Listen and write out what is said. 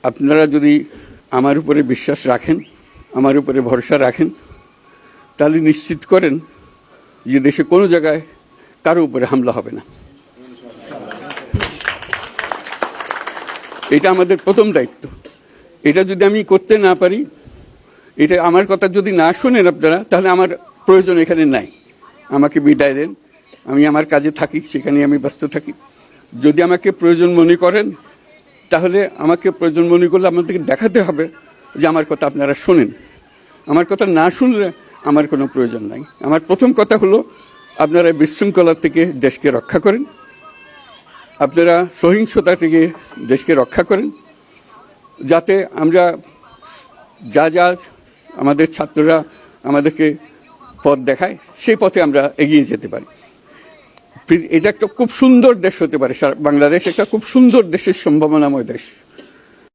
আপনারা যদি আমার উপরে বিশ্বাস রাখেন, আমার উপরে ভরসা রাখেন, তাহলে নিশ্চিত করেন যে দেশে কোনো জায়গায় কারো উপরে হামলা হবে না। এটা আমাদের প্রথম দায়িত্ব। এটা যদি আমি করতে না পারি, এটা আমার কথা যদি না শোনেন আপনারা, তাহলে আমার প্রয়োজন এখানে নাই। আমাকে বিদায় দেন, আমি আমার কাজে থাকি, সেখানে আমি ব্যস্ত থাকি। যদি আমাকে প্রয়োজন মনে করেন, তাহলে আমাকে প্রয়োজন মনে করলে আমাদেরকে দেখাতে হবে যে আমার কথা আপনারা শোনেন। আমার কথা না শুনলে আমার কোনো প্রয়োজন নাই। আমার প্রথম কথা হলো, আপনারা বিশৃঙ্খলা থেকে দেশকে রক্ষা করেন, আপনারা সহিংসতা থেকে দেশকে রক্ষা করেন, যাতে আমরা যা যা আমাদের ছাত্ররা আমাদেরকে পথ দেখায়, সেই পথে আমরা এগিয়ে যেতে পারি। এটা একটা খুব সুন্দর দেশ হতে পারে। বাংলাদেশ একটা খুব সুন্দর দেশের সম্ভাবনাময় দেশ।